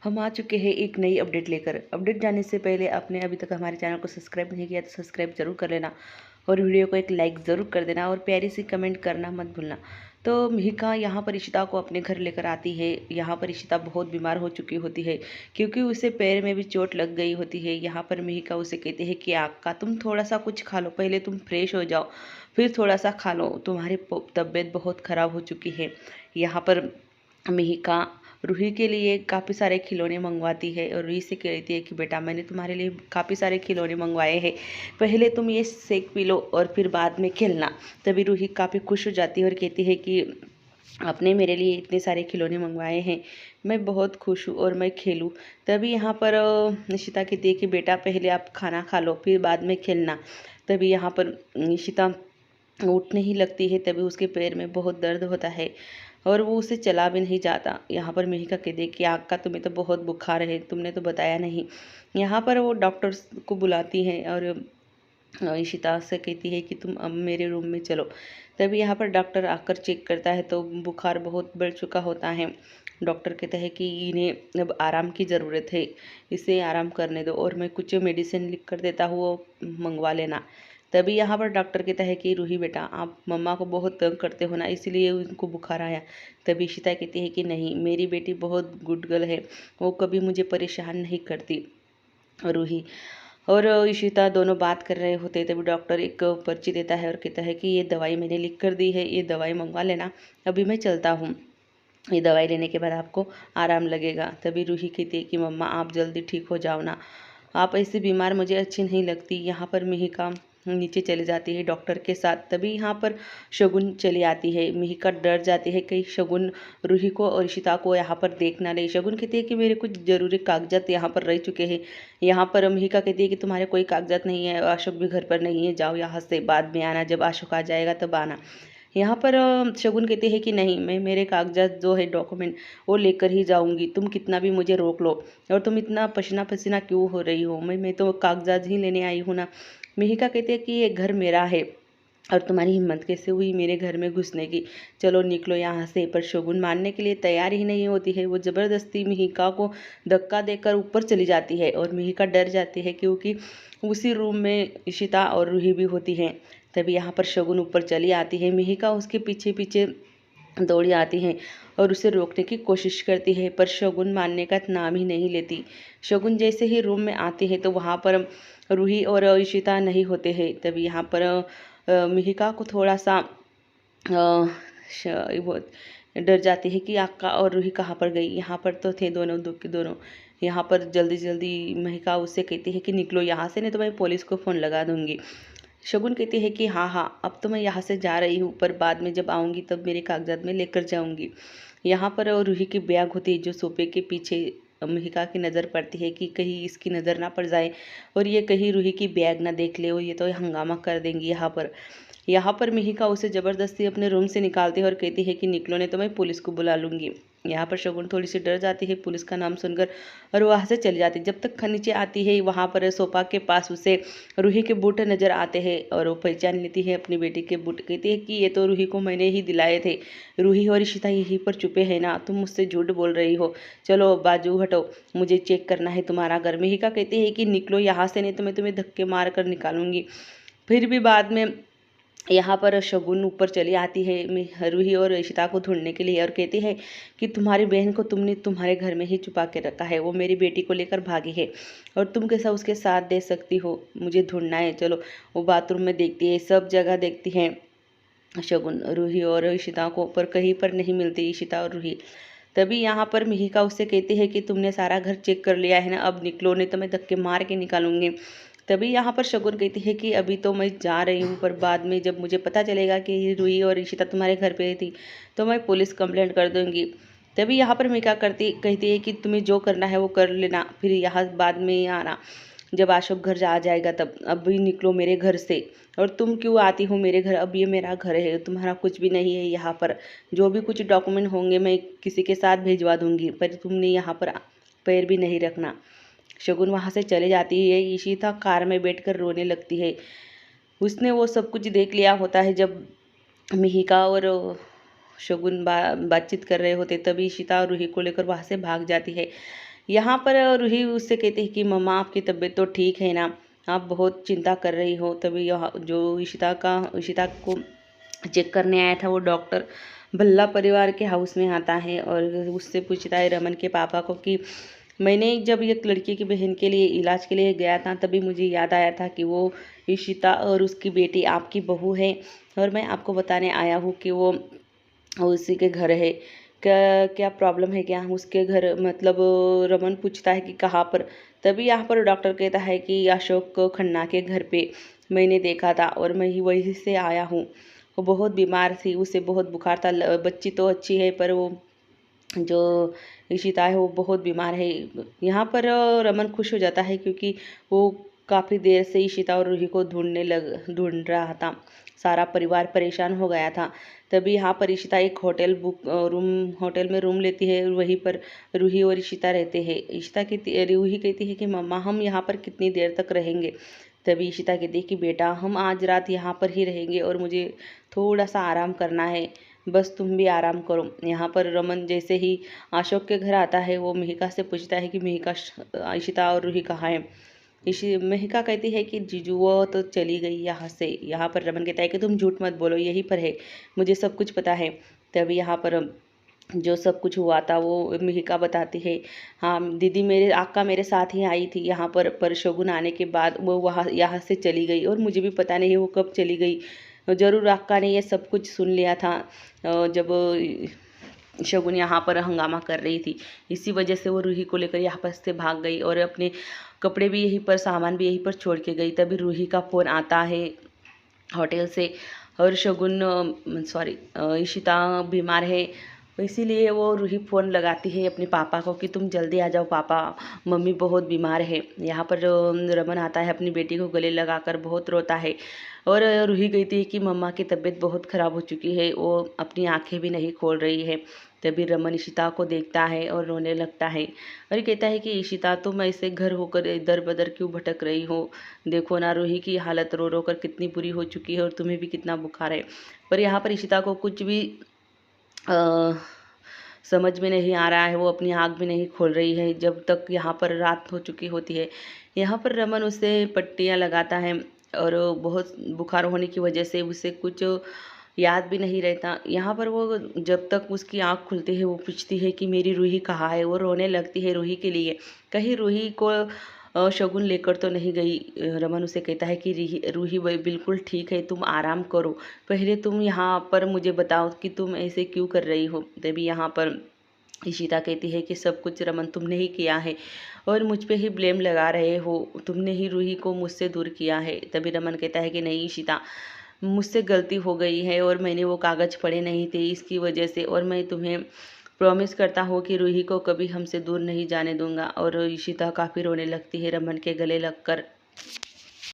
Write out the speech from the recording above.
हम आ चुके हैं एक नई अपडेट लेकर। अपडेट जाने से पहले आपने अभी तक हमारे चैनल को सब्सक्राइब नहीं किया तो सब्सक्राइब जरूर कर लेना और वीडियो को एक लाइक ज़रूर कर देना और प्यारी सी कमेंट करना मत भूलना। तो मिहिका यहाँ पर इशिता को अपने घर लेकर आती है। यहाँ पर इशिता बहुत बीमार हो चुकी होती है क्योंकि उसे पैर में भी चोट लग गई होती है। यहाँ पर मिहिका उसे कहती है कि आका तुम थोड़ा सा कुछ खा लो, पहले तुम फ्रेश हो जाओ फिर थोड़ा सा खा लो, तुम्हारी तबीयत बहुत ख़राब हो चुकी है। यहाँ पर मिहिका रूही के लिए काफ़ी सारे खिलौने मंगवाती है और रूही से कहती है कि बेटा मैंने तुम्हारे लिए काफ़ी सारे खिलौने मंगवाए हैं, पहले तुम ये शेक पी लो और फिर बाद में खेलना। तभी रूही काफ़ी खुश हो जाती है और कहती है कि आपने मेरे लिए इतने सारे खिलौने मंगवाए हैं, मैं बहुत खुश हूँ और मैं खेलूँ। तभी यहाँ पर निशिता कहती है कि बेटा पहले आप खाना खा लो फिर बाद में खेलना। तभी यहाँ पर निशिता उठने ही लगती है। तभी उसके पैर में बहुत दर्द होता है और वो उसे चला भी नहीं जाता। यहाँ पर मिहिका कहती है कि आका तुम्हें तो बहुत बुखार है, तुमने तो बताया नहीं। यहाँ पर वो डॉक्टर को बुलाती है और इशिता से कहती है कि तुम अब मेरे रूम में चलो। तभी यहाँ पर डॉक्टर आकर चेक करता है तो बुखार बहुत बढ़ चुका होता है। डॉक्टर कहता है कि इन्हें अब आराम की ज़रूरत है, इसे आराम करने दो और मैं कुछ मेडिसिन लिख कर देता हूँ वो मंगवा लेना। तभी यहाँ पर डॉक्टर कहता है कि रूही बेटा आप मम्मा को बहुत तंग करते हो ना, इसीलिए उनको बुखार आया। तभी इशिता कहती है कि नहीं, मेरी बेटी बहुत गुड गर्ल है, वो कभी मुझे परेशान नहीं करती। रूही और इशिता दोनों बात कर रहे होते तभी डॉक्टर एक पर्ची देता है और कहता है कि ये दवाई मैंने लिख कर दी है, ये दवाई मंगवा लेना, अभी मैं चलता हूँ, ये दवाई लेने के बाद आपको आराम लगेगा। तभी रूही कहती है कि मम्मा आप जल्दी ठीक हो जाओ ना, आप ऐसी बीमार मुझे अच्छी नहीं लगती। यहाँ पर मिहिका नीचे चली जाती है डॉक्टर के साथ। तभी यहाँ पर शगुन चली आती है। मिहिका डर जाती है कहीं शगुन रूही को और इशिता को यहाँ पर देख ना ले। शगुन कहती है कि मेरे कुछ ज़रूरी कागजात यहाँ पर रह चुके हैं। यहाँ पर मिहिका कहती है कि तुम्हारे कोई कागजात नहीं है, अशोक भी घर पर नहीं है, जाओ यहाँ से, बाद में आना, जब अशोक आ जाएगा तब आना। यहाँ पर शगुन कहती है कि नहीं, मैं मेरे कागजात जो है डॉक्यूमेंट वो लेकर ही जाऊंगी, तुम कितना भी मुझे रोक लो। और तुम इतना पसीना पसीना क्यों हो रही हो, मैं तो कागजात ही लेने आई हूँ ना। मिहिका कहती है कि ये घर मेरा है और तुम्हारी हिम्मत कैसे हुई मेरे घर में घुसने की, चलो निकलो यहाँ से। पर शगुन मानने के लिए तैयार ही नहीं होती है। वो ज़बरदस्ती मिहिका को धक्का देकर ऊपर चली जाती है और मिहिका डर जाती है क्योंकि उसी रूम में इशिता और रूही भी होती हैं। तभी यहाँ पर शगुन ऊपर चली आती है। मिहिका उसके पीछे पीछे दौड़ी आती है और उसे रोकने की कोशिश करती है, पर शगुन मानने का नाम ही नहीं लेती। शगुन जैसे ही रूम में आती है तो वहाँ पर रूही और इशिता नहीं होते हैं। तभी यहाँ पर मिहिका को थोड़ा सा वो डर जाती है कि आका और रूही कहाँ पर गई। यहाँ पर तो थे दोनों, दो के दोनों। यहाँ पर जल्दी जल्दी मिहिका उससे कहती है कि निकलो यहाँ से, नहीं तो मैं पुलिस को फ़ोन लगा दूँगी। शगुन कहती है कि हाँ हाँ अब तो मैं यहाँ से जा रही हूँ, पर बाद में जब आऊँगी तब मेरे कागजात में लेकर जाऊँगी। यहाँ पर रूही की बैग होती है जो सोफे के पीछे। मिहिका की नज़र पड़ती है कि कहीं इसकी नज़र ना पड़ जाए और ये कहीं रूही की बैग ना देख ले और ये तो हंगामा कर देंगी। यहाँ पर मिहिका उसे ज़बरदस्ती अपने रूम से निकालती है और कहती है कि निकलो, नहीं तो मैं पुलिस को बुला लूँगी। यहाँ पर शगुन थोड़ी सी डर जाती है पुलिस का नाम सुनकर और वहाँ से चली जाती है। जब तक नीचे आती है वहाँ पर सोफा के पास उसे रूही के बूट नज़र आते हैं और वो पहचान लेती है अपनी बेटी के बूट। कहती है कि ये तो रूही को मैंने ही दिलाए थे, रूही और इशिता यहीं पर छुपे हैं ना, तुम मुझसे झूठ बोल रही हो, चलो बाजू हटो, मुझे चेक करना है तुम्हारा घर। मिहिका कहती है कि निकलो यहाँ से, नहीं तो मैं तुम्हें धक्के मार कर निकालूंगी। फिर भी बाद में यहाँ पर शगुन ऊपर चली आती है रूही और इशिता को ढूंढने के लिए और कहती है कि तुम्हारी बहन को तुमने तुम्हारे घर में ही छुपा के रखा है, वो मेरी बेटी को लेकर भागी है और तुम कैसा उसके साथ दे सकती हो, मुझे ढूंढना है। चलो वो बाथरूम में देखती है, सब जगह देखती है शगुन रूही और इशिता को, पर कहीं पर नहीं मिलती इशिता और रूही। तभी यहाँ पर मिहिका उससे कहती है कि तुमने सारा घर चेक कर लिया है ना, अब निकलो, नहीं तो मैं धक्के मार के निकालूंगी। तभी यहाँ पर शगुन कहती है कि अभी तो मैं जा रही हूँ, पर बाद में जब मुझे पता चलेगा कि रूही और इशिता तुम्हारे घर पे थी तो मैं पुलिस कंप्लेंट कर दूंगी। तभी यहाँ पर मिका कहती है कि तुम्हें जो करना है वो कर लेना, फिर यहाँ बाद में ही आना जब अशोक घर जा जाएगा तब, अभी निकलो मेरे घर से। और तुम क्यों आती हो मेरे घर, अब ये मेरा घर है, तुम्हारा कुछ भी नहीं है यहाँ पर। जो भी कुछ डॉक्यूमेंट होंगे मैं किसी के साथ भिजवा दूंगी, पर तुमने यहाँ पर पैर भी नहीं रखना। शगुन वहाँ से चले जाती है। इशिता कार में बैठकर रोने लगती है। उसने वो सब कुछ देख लिया होता है। जब मिहिका और शगुन बातचीत कर रहे होते तभी इशिता और रूही को लेकर वहाँ से भाग जाती है। यहाँ पर रूही उससे कहती है कि मम्मा आपकी तबीयत तो ठीक है ना, आप बहुत चिंता कर रही हो। तभी यहाँ जो इशिता को चेक करने आया था वो डॉक्टर भल्ला परिवार के हाउस में आता है और उससे पूछता है रमन के पापा को कि मैंने जब एक लड़की की बहन के लिए इलाज के लिए गया था तभी मुझे याद आया था कि वो इशिता और उसकी बेटी आपकी बहू है, और मैं आपको बताने आया हूँ कि वो उसी के घर है। क्या क्या प्रॉब्लम है क्या उसके घर, मतलब रमन पूछता है कि कहाँ पर। तभी यहाँ पर डॉक्टर कहता है कि अशोक खन्ना के घर पे मैंने देखा था और मैं ही वहीं से आया हूँ। वो बहुत बीमार थी, उसे बहुत बुखार था। बच्ची तो अच्छी है पर वो जो इशिता है वो बहुत बीमार है। यहाँ पर रमन खुश हो जाता है क्योंकि वो काफ़ी देर से इशिता और रूही को ढूंढ रहा था। सारा परिवार परेशान हो गया था। तभी यहाँ पर इशिता एक होटल में रूम लेती है, वहीं पर रूही और इशिता रहते हैं। रूही कहती है कि मम्मा हम यहाँ पर कितनी देर तक रहेंगे। तभी इशिता कहती है कि बेटा हम आज रात यहाँ पर ही रहेंगे और मुझे थोड़ा सा आराम करना है, बस तुम भी आराम करो। यहाँ पर रमन जैसे ही अशोक के घर आता है वो मिहिका से पूछता है कि मिहिका इशिता और रूही कहाँ है। मिहिका कहती है कि जीजू वो तो चली गई यहाँ से। यहाँ पर रमन कहता है कि तुम झूठ मत बोलो, यहीं पर है, मुझे सब कुछ पता है। तभी यहाँ पर जो सब कुछ हुआ था वो मिहिका बताती है। हाँ दीदी मेरे आका मेरे साथ ही आई थी यहाँ पर शगुन आने के बाद वो यहाँ से चली गई और मुझे भी पता नहीं वो कब चली गई। ज़रूर आका ने ये सब कुछ सुन लिया था जब शगुन यहाँ पर हंगामा कर रही थी, इसी वजह से वो रूही को लेकर यहाँ पर से भाग गई और अपने कपड़े भी यहीं पर, सामान भी यहीं पर छोड़ के गई। तभी रूही का फ़ोन आता है होटल से और इशिता बीमार है, इसीलिए वो रूही फ़ोन लगाती है अपने पापा को कि तुम जल्दी आ जाओ पापा, मम्मी बहुत बीमार है। यहाँ पर रमन आता है, अपनी बेटी को गले लगाकर बहुत रोता है और रूही कहती है कि मम्मा की तबीयत बहुत ख़राब हो चुकी है, वो अपनी आंखें भी नहीं खोल रही है। तभी रमन इशिता को देखता है और रोने लगता है और कहता है कि इशिता तुम ऐसे घर होकर इधर बदर क्यों भटक रही हो, देखो ना रूही की हालत रो रो कर कितनी बुरी हो चुकी है और तुम्हें भी कितना बुखार है। पर यहाँ पर इशिता को कुछ भी समझ में नहीं आ रहा है, वो अपनी आँख भी नहीं खोल रही है जब तक यहाँ पर रात हो चुकी होती है। यहाँ पर रमन उसे पट्टियाँ लगाता है और बहुत बुखार होने की वजह से उसे कुछ याद भी नहीं रहता। यहाँ पर वो जब तक उसकी आँख खुलती है वो पूछती है कि मेरी रूही कहाँ है। वो रोने लगती है रूही के लिए, कहीं रूही को शगुन लेकर तो नहीं गई। रमन उसे कहता है कि रूही बिल्कुल ठीक है, तुम आराम करो, पहले तुम यहाँ पर मुझे बताओ कि तुम ऐसे क्यों कर रही हो। तभी यहाँ पर इशिता कहती है कि सब कुछ रमन तुमने ही किया है और मुझ पे ही ब्लेम लगा रहे हो, तुमने ही रूही को मुझसे दूर किया है। तभी रमन कहता है कि नहीं इशिता, मुझसे गलती हो गई है और मैंने वो कागज़ पढ़े नहीं थे इसकी वजह से, और मैं तुम्हें प्रॉमिस करता हूँ कि रूही को कभी हमसे दूर नहीं जाने दूंगा। और इशिता काफ़ी रोने लगती है रमन के गले लगकर।